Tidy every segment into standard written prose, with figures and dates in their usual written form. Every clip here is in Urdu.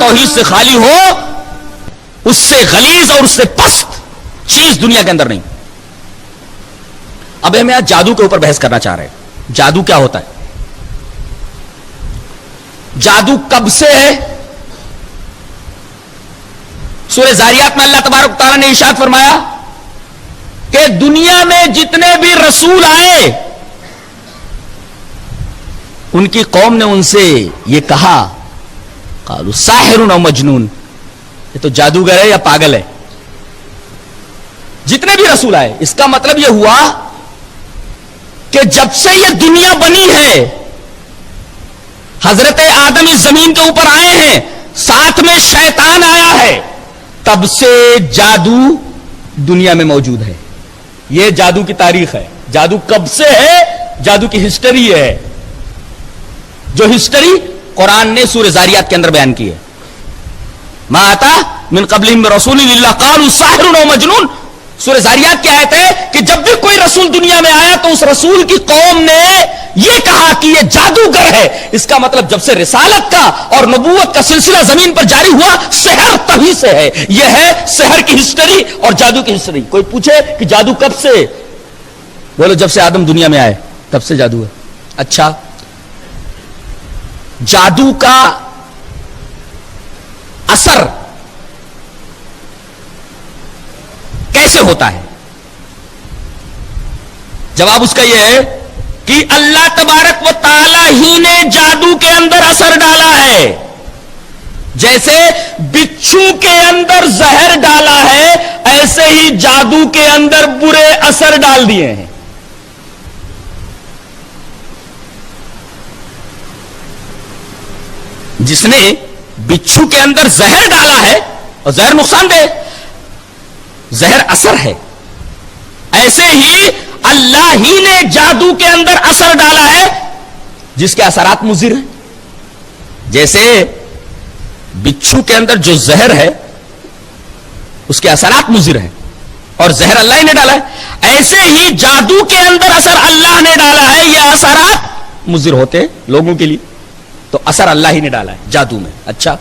توحید سے خالی ہو، اس سے غلیظ اور اس سے پست چیز دنیا کے اندر نہیں. اب ہم آج جادو کے اوپر بحث کرنا چاہ رہے ہیں. جادو کیا ہوتا ہے؟ جادو کب سے ہے؟ سورہ زاریات میں اللہ تبارک و تعالیٰ نے ارشاد فرمایا کہ دنیا میں جتنے بھی رسول آئے ان کی قوم نے ان سے یہ کہا قالوا ساحر او مجنون، یہ تو جادوگر ہے یا پاگل ہے. جتنے بھی رسول آئے، اس کا مطلب یہ ہوا کہ جب سے یہ دنیا بنی ہے، حضرت آدم اس زمین کے اوپر آئے ہیں، ساتھ میں شیطان آیا ہے، تب سے جادو دنیا میں موجود ہے. یہ جادو کی تاریخ ہے. جادو کب سے ہے؟ جادو کی ہسٹری ہے، جو ہسٹری قرآن نے سورہ زاریات کے اندر بیان کی ہے. ما آتا من قبلہم رسول الا قالوا ساحر او مجنون. سورہ زاریات کی آیت ہے کہ جب بھی کوئی رسول دنیا میں آیا تو اس رسول کی قوم نے یہ کہا کہ یہ جادوگر ہے. اس کا مطلب جب سے رسالت کا اور نبوت کا سلسلہ زمین پر جاری ہوا، سحر تبھی سے ہے. یہ ہے سحر کی ہسٹری اور جادو کی ہسٹری. کوئی پوچھے کہ جادو کب سے؟ بولو جب سے آدم دنیا میں آئے تب سے جادو ہے. اچھا، جادو کا اثر کیسے ہوتا ہے؟ جواب اس کا یہ ہے کہ اللہ تبارک و تعالی ہی نے جادو کے اندر اثر ڈالا ہے. جیسے بچھو کے اندر زہر ڈالا ہے، ایسے ہی جادو کے اندر برے اثر ڈال دیے ہیں. جس نے بچھو کے اندر زہر ڈالا ہے، اور زہر نقصان دہ، زہر اثر ہے، ایسے ہی اللہ ہی نے جادو کے اندر اثر ڈالا ہے جس کے اثرات مضر ہیں. جیسے بچھو کے اندر جو زہر ہے اس کے اثرات مضر ہیں اور زہر اللہ ہی نے ڈالا ہے، ایسے ہی جادو کے اندر اثر اللہ نے ڈالا ہے، یہ اثرات مضر ہوتے ہیں لوگوں کے لیے، تو اثر اللہ ہی نے ڈالا ہے جادو میں. اچھا،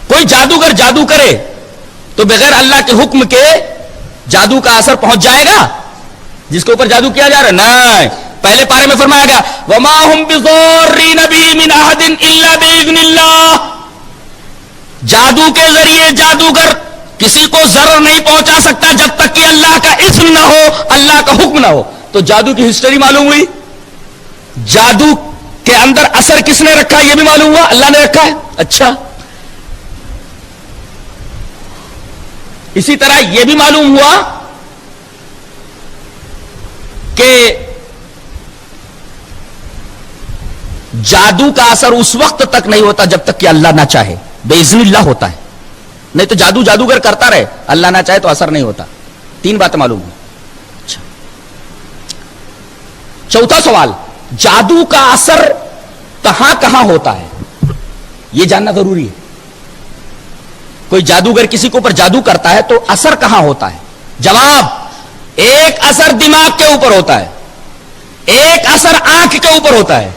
کوئی جادوگر جادو کرے تو بغیر اللہ کے حکم کے جادو کا اثر پہنچ جائے گا جس کے اوپر جادو کیا جا رہا ہے؟ نہیں. پہلے پارے میں فرمایا گیا وما هم بضارین به من احد الا باذن اللہ. جادو کے ذریعے جادوگر کسی کو ضرر نہیں پہنچا سکتا جب تک کہ اللہ کا اذن نہ ہو، اللہ کا حکم نہ ہو. تو جادو کی ہسٹری معلوم ہوئی. جادو کے اندر اثر کس نے رکھا یہ بھی معلوم ہوا، اللہ نے رکھا ہے. اچھا، اسی طرح یہ بھی معلوم ہوا کہ جادو کا اثر اس وقت تک نہیں ہوتا جب تک کہ اللہ نہ چاہے، باذن اللہ ہوتا ہے. نہیں تو جادو جادوگر کرتا رہے، اللہ نہ چاہے تو اثر نہیں ہوتا. 3 باتیں معلوم ہوئی. اچھا، چوتھا سوال، جادو کا اثر کہاں کہاں ہوتا ہے یہ جاننا ضروری ہے. کوئی جادوگر کسی کے اوپر جادو کرتا ہے تو اثر کہاں ہوتا ہے؟ جواب، ایک اثر دماغ کے اوپر ہوتا ہے، ایک اثر آنکھ کے اوپر ہوتا ہے،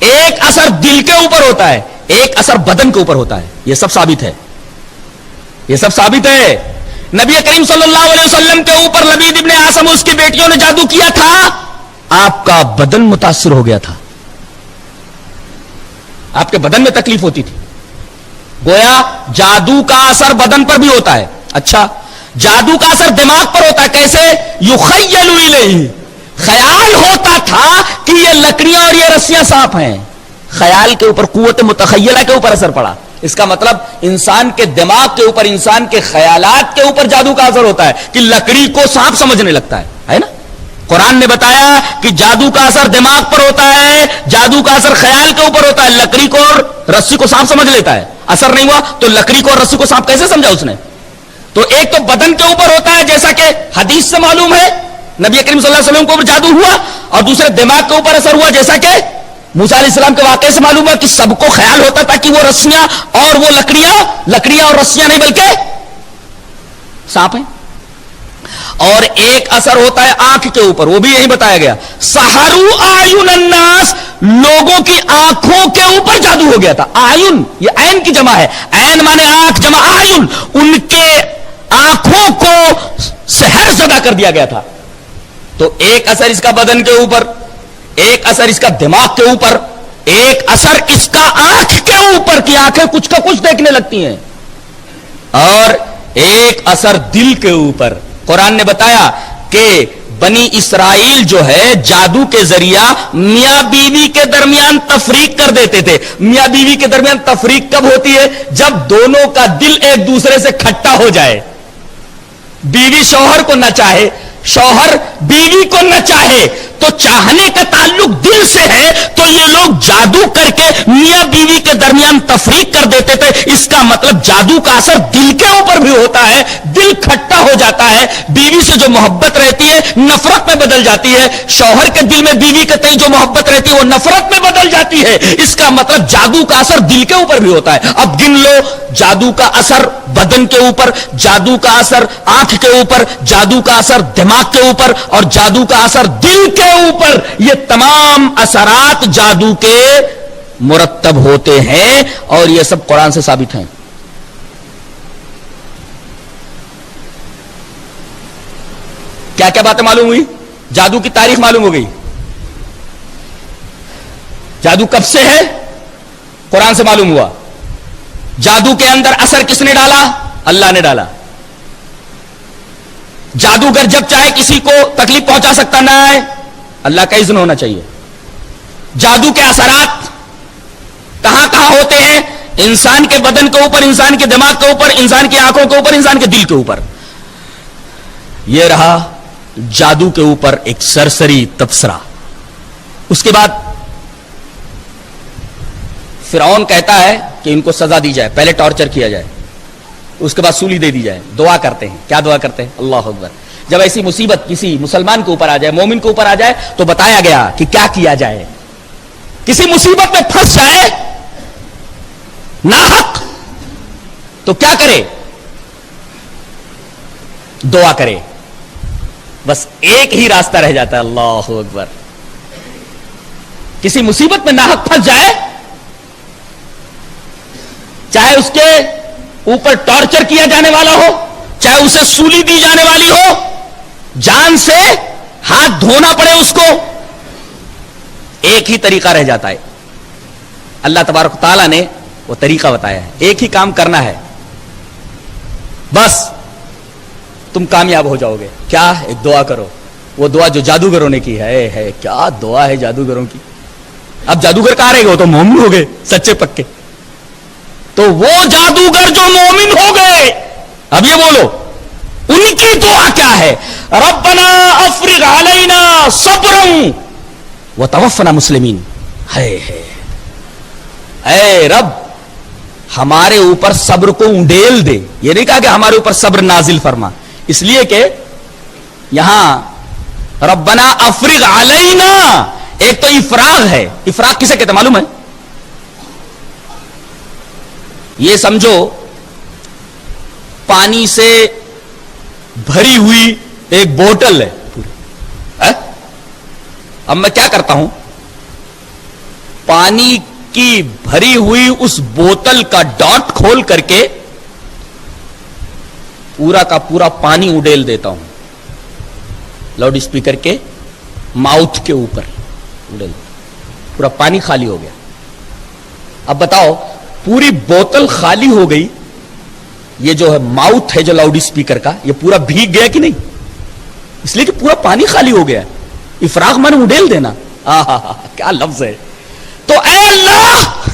ایک اثر دل کے اوپر ہوتا ہے، ایک اثر بدن کے اوپر ہوتا ہے. یہ سب ثابت ہے، یہ سب ثابت ہے. نبی کریم صلی اللہ علیہ وسلم کے اوپر لبید ابن عاصم اس کی بیٹیوں نے جادو کیا تھا، آپ کا بدن متاثر ہو گیا تھا، آپ کے بدن میں تکلیف ہوتی تھی. گویا جادو کا اثر بدن پر بھی ہوتا ہے. اچھا، جادو کا اثر دماغ پر ہوتا ہے. کیسے؟ یخیل الیہ، خیال ہوتا تھا کہ یہ لکڑیاں اور یہ رسیاں سانپ ہیں. خیال کے اوپر، قوت متخیلہ کے اوپر اثر پڑا. اس کا مطلب انسان کے دماغ کے اوپر، انسان کے خیالات کے اوپر جادو کا اثر ہوتا ہے کہ لکڑی کو سانپ سمجھنے لگتا ہے نا. قرآن نے بتایا کہ جادو کا اثر دماغ پر ہوتا ہے، جادو کا اثر خیال کے اوپر ہوتا ہے. لکڑی کو اور رسی کو سانپ سمجھ لیتا ہے، اثر نہیں ہوا تو لکڑی کو اور رسی کو سانپ کیسے سمجھا اس نے؟ تو ایک تو بدن کے اوپر ہوتا ہے جیسا کہ حدیث سے معلوم ہے نبی کریم صلی اللہ علیہ وسلم کے اوپر جادو ہوا، اور دوسرے دماغ کے اوپر اثر ہوا جیسا کہ موسیٰ علیہ السلام کے واقعے سے معلوم ہے کہ سب کو خیال ہوتا تھا کہ وہ رسیاں اور وہ لکڑیاں اور رسیاں نہیں بلکہ سانپ ہیں. اور ایک اثر ہوتا ہے آنکھ کے اوپر، وہ بھی یہی بتایا گیا. سحروا اعین الناس، لوگوں کی آنکھوں کے اوپر جادو جادو ہو گیا تھا. آئین یہ عین کی جمع ہے, عین مانے آنکھ جمع آئین, ان کے آنکھوں کو سحر زدہ کر دیا گیا تھا. تو ایک اثر اس کا بدن کے اوپر, ایک اثر اس کا دماغ کے اوپر, ایک اثر اس کا آنکھ کے اوپر کی آنکھیں کچھ کا کچھ دیکھنے لگتی ہیں, اور ایک اثر دل کے اوپر. قرآن نے بتایا کہ بنی اسرائیل جو ہے جادو کے ذریعہ میاں بیوی کے درمیان تفریق کر دیتے تھے. میاں بیوی کے درمیان تفریق کب ہوتی ہے؟ جب دونوں کا دل ایک دوسرے سے کھٹا ہو جائے. بیوی شوہر کو نہ چاہے, شوہر بیوی کو نہ چاہے, تو چاہنے کا تعلق دل سے ہے, تو یہ لوگ جادو کر کے میاں بیوی کے درمیان تفریق کر دیتے تھے. اس کا مطلب جادو کا اثر دل کے اوپر بھی ہوتا ہے, دل کھٹا ہو جاتا ہے, بیوی سے جو محبت رہتی ہے نفرت میں بدل جاتی ہے, شوہر کے دل میں بیوی کے تئیں جو محبت رہتی ہے وہ نفرت میں بدل جاتی ہے. اس کا مطلب جادو کا اثر دل کے اوپر بھی ہوتا ہے. اب گن لو, جادو کا اثر بدن کے اوپر, جادو کا اثر آنکھ کے اوپر, جادو کا اثر دماغ کے اوپر, اور جادو کا اثر دل کے اوپر. یہ تمام اثرات جادو کے مرتب ہوتے ہیں, اور یہ سب قرآن سے ثابت ہیں. کیا کیا باتیں معلوم ہوئی؟ جادو کی تاریخ معلوم ہو گئی. جادو کب سے ہے؟ قرآن سے معلوم ہوا. جادو کے اندر اثر کس نے ڈالا؟ اللہ نے ڈالا. جادوگر جب چاہے کسی کو تکلیف پہنچا سکتا نہ ہے, اللہ کا اذن ہونا چاہیے. جادو کے اثرات کہاں کہاں ہوتے ہیں؟ انسان کے بدن کے اوپر, انسان کے دماغ کے اوپر, انسان کی آنکھوں کے اوپر, انسان کے دل کے اوپر. یہ رہا جادو کے اوپر ایک سرسری تبصرہ. اس کے بعد فرعون کہتا ہے کہ ان کو سزا دی جائے, پہلے ٹارچر کیا جائے, اس کے بعد سولی دے دی جائے. دعا کرتے ہیں. کیا دعا کرتے ہیں؟ اللہ اکبر. جب ایسی مصیبت کسی مسلمان کے اوپر آ جائے, مومن کے اوپر آ جائے, تو بتایا گیا کہ کیا کیا جائے. کسی مصیبت میں پھنس جائے ناحق, تو کیا کرے؟ دعا کرے. بس ایک ہی راستہ رہ جاتا ہے, اللہ اکبر. کسی مصیبت میں ناحق پھنس جائے, چاہے اس کے اوپر ٹارچر کیا جانے والا ہو, چاہے اسے سولی دی جانے والی ہو, جان سے ہاتھ دھونا پڑے اس کو, ایک ہی طریقہ رہ جاتا ہے. اللہ تبارک تعالیٰ نے وہ طریقہ بتایا ہے. ایک ہی کام کرنا ہے, بس تم کامیاب ہو جاؤ گے. کیا؟ ایک دعا کرو. وہ دعا جو جادوگروں نے کی ہے. کیا دعا ہے جادوگروں کی. اب جادوگر کہاں رہے گا؟ وہ تو مومن ہو گئے سچے پکے. تو وہ جادوگر جو مومن ہو گئے, اب یہ بولو ان کی دعا کیا ہے؟ ربنا افرغ علینا صبرا وتوفنا مسلمین. اے رب ہمارے اوپر صبر کو انڈیل دے. یہ نہیں کہا کہ ہمارے اوپر صبر نازل فرما, اس لیے کہ یہاں ربنا افرغ علینا, ایک تو افراغ ہے. افراغ کسے کہتے معلوم ہے؟ یہ سمجھو پانی سے بھری ہوئی ایک بوتل ہے. اب میں کیا کرتا ہوں, پانی کی بھری ہوئی اس بوتل کا ڈاٹ کھول کر کے پورا کا پورا پانی اڈیل دیتا ہوں لاؤڈ اسپیکر کے ماؤتھ کے اوپر. اڈیل پورا پانی خالی ہو گیا. اب بتاؤ, پوری بوتل خالی ہو گئی, یہ جو ہے ماؤتھ ہے جو لاؤڈ اسپیکر کا, یہ پورا بھیگ گیا کہ نہیں؟ اس لیے کہ پورا پانی خالی ہو گیا. افراغ مانے اڈیل دینا. کیا لفظ ہے. تو اے اللہ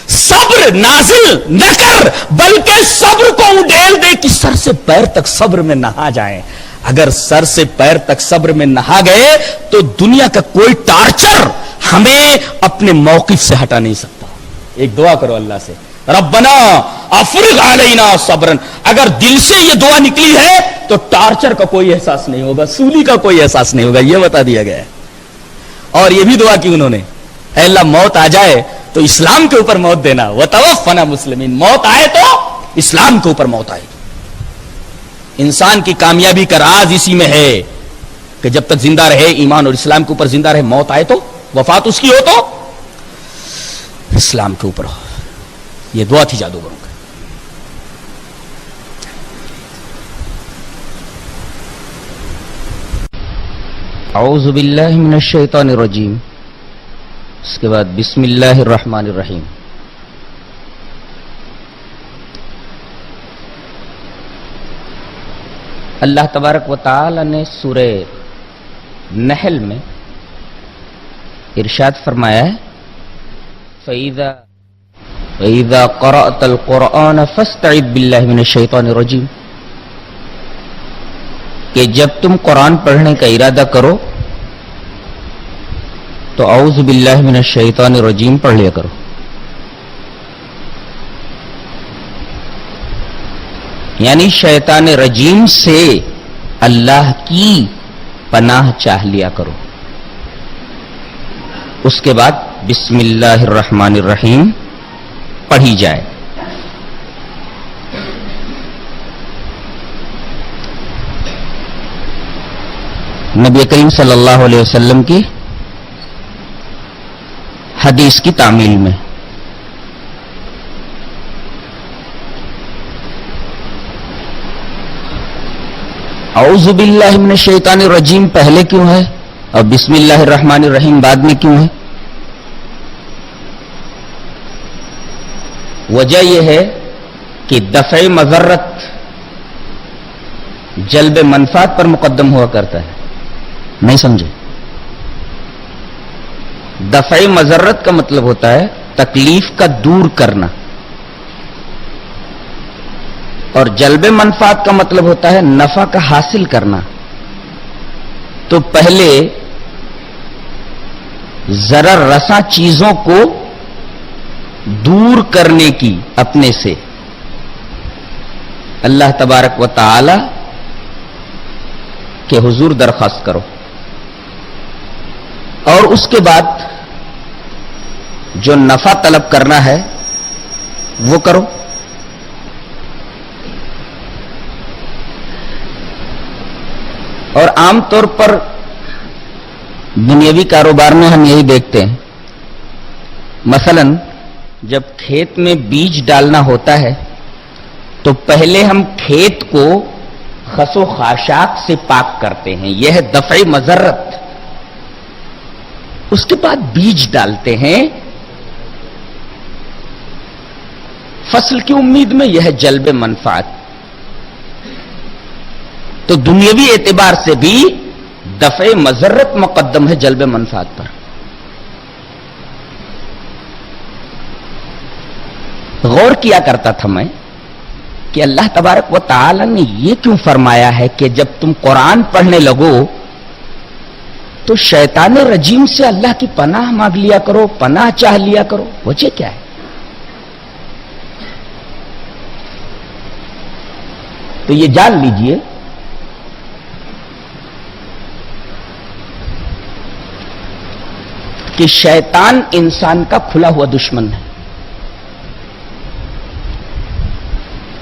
صبر نازل نہ کر, بلکہ صبر کو اڈیل دے کہ سر سے پیر تک صبر میں نہا جائیں. اگر سر سے پیر تک صبر میں نہا گئے تو دنیا کا کوئی ٹارچر ہمیں اپنے موقف سے ہٹا نہیں سکتا. ایک دعا کرو اللہ سے, ربنا افرغ علینا صبرا. اگر دل سے یہ دعا نکلی ہے تو ٹارچر کا کوئی احساس نہیں ہوگا, سولی کا کوئی احساس نہیں ہوگا. یہ بتا دیا گیا ہے. اور یہ بھی دعا کی انہوں نے, اے اللہ موت آ جائے تو اسلام کے اوپر موت دینا, وتوفنا مسلمین. موت آئے تو اسلام کے اوپر موت آئے. انسان کی کامیابی کا راز اسی میں ہے کہ جب تک زندہ رہے, ایمان اور اسلام کے اوپر زندہ رہے, موت آئے تو, وفات اس کی ہو تو اسلام کے اوپر ہو. یہ دعا تھی جادوگروں کا. اعوذ باللہ من الشیطان الرجیم. اس کے بعد بسم اللہ الرحمن الرحیم. اللہ تبارک و تعالی نے سورہ نحل میں ارشاد فرمایا ہے فَإِذَا قَرَأْتَ الْقُرْآنَ فَاسْتَعِذْ بِاللَّهِ مِنَ الشَّيْطَانِ الرَّجِيمِ کہ جب تم قرآن پڑھنے کا ارادہ کرو تو اعوذ باللہ من الشیطان الرجیم پڑھ لیا کرو. یعنی شیطان رجیم سے اللہ کی پناہ چاہ لیا کرو. اس کے بعد بسم اللہ الرحمن الرحیم پڑھی جائے. نبی کریم صلی اللہ علیہ وسلم کی حدیث کی تعمیل میں اعوذ باللہ من الشیطان الرجیم پہلے کیوں ہے اور بسم اللہ الرحمن الرحیم بعد میں کیوں ہے؟ وجہ یہ ہے کہ دفع مضرت جلب منفعت پر مقدم ہوا کرتا ہے. نہیں سمجھے؟ دفع مضرت کا مطلب ہوتا ہے تکلیف کا دور کرنا اور جلب منفعت کا مطلب ہوتا ہے نفع کا حاصل کرنا. تو پہلے ضرر رساں چیزوں کو دور کرنے کی اپنے سے اللہ تبارک و تعالی کے حضور درخواست کرو اور اس کے بعد جو نفع طلب کرنا ہے وہ کرو. اور عام طور پر دنیاوی کاروبار میں ہم یہی دیکھتے ہیں. مثلا جب کھیت میں بیج ڈالنا ہوتا ہے تو پہلے ہم کھیت کو خس و خاشاک سے پاک کرتے ہیں، یہ ہے دفع مضرت. اس کے بعد بیج ڈالتے ہیں فصل کی امید میں، یہ ہے جلب منفعت. تو دنیاوی اعتبار سے بھی دفع مضرت مقدم ہے جلب منفعت پر. غور کیا کرتا تھا میں کہ اللہ تبارک و تعالی نے یہ کیوں فرمایا ہے کہ جب تم قرآن پڑھنے لگو تو شیطان رجیم سے اللہ کی پناہ مانگ لیا کرو، پناہ چاہ لیا کرو. وجہ کیا ہے؟ تو یہ جان لیجئے کہ شیطان انسان کا کھلا ہوا دشمن ہے.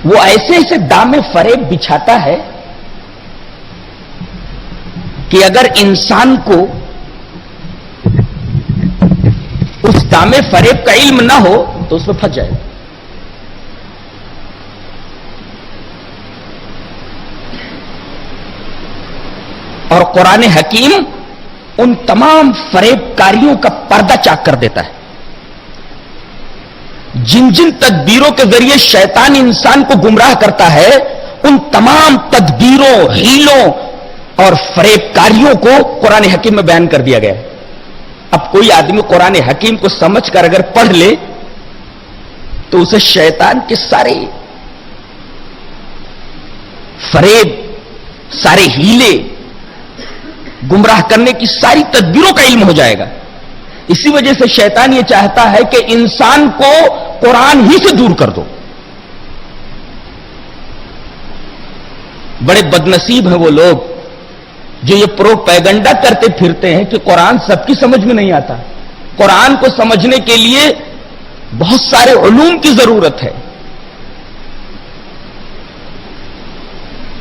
وہ ایسے ایسے دام فریب بچھاتا ہے کہ اگر انسان کو اس دام فریب کا علم نہ ہو تو اس میں پھنس جائے. اور قرآن حکیم ان تمام فریب کاریوں کا پردہ چاک کر دیتا ہے. جن جن تدبیروں کے ذریعے شیطان انسان کو گمراہ کرتا ہے ان تمام تدبیروں، ہیلوں اور فریب کاریوں کو قرآن حکیم میں بیان کر دیا گیا ہے. اب کوئی آدمی قرآن حکیم کو سمجھ کر اگر پڑھ لے تو اسے شیطان کے سارے فریب، سارے ہیلے، گمراہ کرنے کی ساری تدبیروں کا علم ہو جائے گا. اسی وجہ سے شیطان یہ چاہتا ہے کہ انسان کو قرآن ہی سے دور کر دو. بڑے بدنصیب ہیں وہ لوگ جو یہ پروپیگنڈا کرتے پھرتے ہیں کہ قرآن سب کی سمجھ میں نہیں آتا. قرآن کو سمجھنے کے لیے بہت سارے علوم کی ضرورت ہے.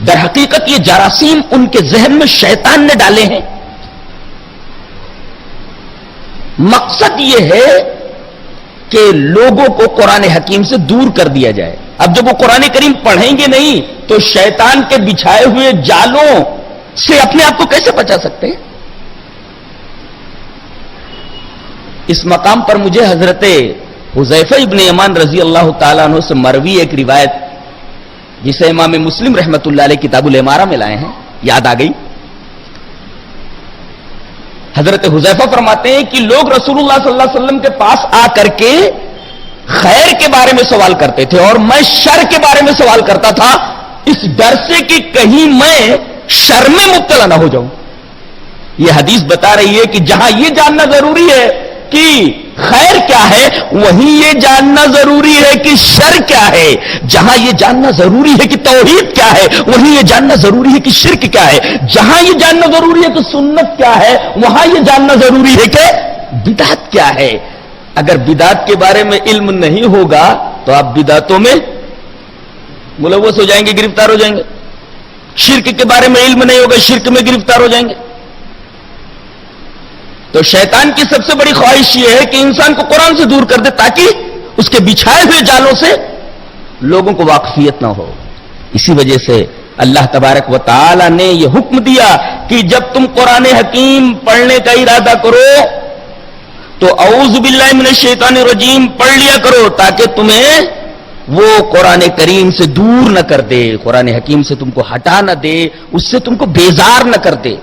در حقیقت یہ جراثیم ان کے ذہن میں شیطان نے ڈالے ہیں. مقصد یہ ہے کہ لوگوں کو قرآن حکیم سے دور کر دیا جائے. اب جب وہ قرآن کریم پڑھیں گے نہیں تو شیطان کے بچھائے ہوئے جالوں سے اپنے آپ کو کیسے بچا سکتے ہیں؟ اس مقام پر مجھے حضرت حذیفہ ابن یمان رضی اللہ تعالیٰ عنہ سے مروی ایک روایت جسے امام مسلم رحمت اللہ علیہ کتاب الامارہ میں لائے ہیں یاد آ گئی. حضرت حذیفہ فرماتے ہیں کہ لوگ رسول اللہ صلی اللہ علیہ وسلم کے پاس آ کر کے خیر کے بارے میں سوال کرتے تھے اور میں شر کے بارے میں سوال کرتا تھا اس ڈر سے کہ کہیں میں شر میں مبتلا نہ ہو جاؤں. یہ حدیث بتا رہی ہے کہ جہاں یہ جاننا ضروری ہے کہ خیر کیا ہے وہیں یہ جاننا ضروری ہے کہ شر کیا ہے. جہاں یہ جاننا ضروری ہے کہ توحید کیا ہے وہیں یہ جاننا ضروری ہے کہ شرک کیا ہے. جہاں یہ جاننا ضروری ہے کہ سنت کیا ہے وہاں یہ جاننا ضروری ہے کہ بدعت کیا ہے. اگر بدعت کے بارے میں علم نہیں ہوگا تو آپ بدعتوں میں ملوث ہو جائیں گے, گرفتار ہو جائیں گے. شرک کے بارے میں علم نہیں ہوگا, شرک میں گرفتار ہو جائیں گے. تو شیطان کی سب سے بڑی خواہش یہ ہے کہ انسان کو قرآن سے دور کر دے تاکہ اس کے بچھائے ہوئے جالوں سے لوگوں کو واقفیت نہ ہو. اسی وجہ سے اللہ تبارک و تعالی نے یہ حکم دیا کہ جب تم قرآن حکیم پڑھنے کا ارادہ کرو تو اعوذ باللہ من الشیطان الرجیم پڑھ لیا کرو تاکہ تمہیں وہ قرآن کریم سے دور نہ کر دے, قرآن حکیم سے تم کو ہٹا نہ دے, اس سے تم کو بیزار نہ کر دے.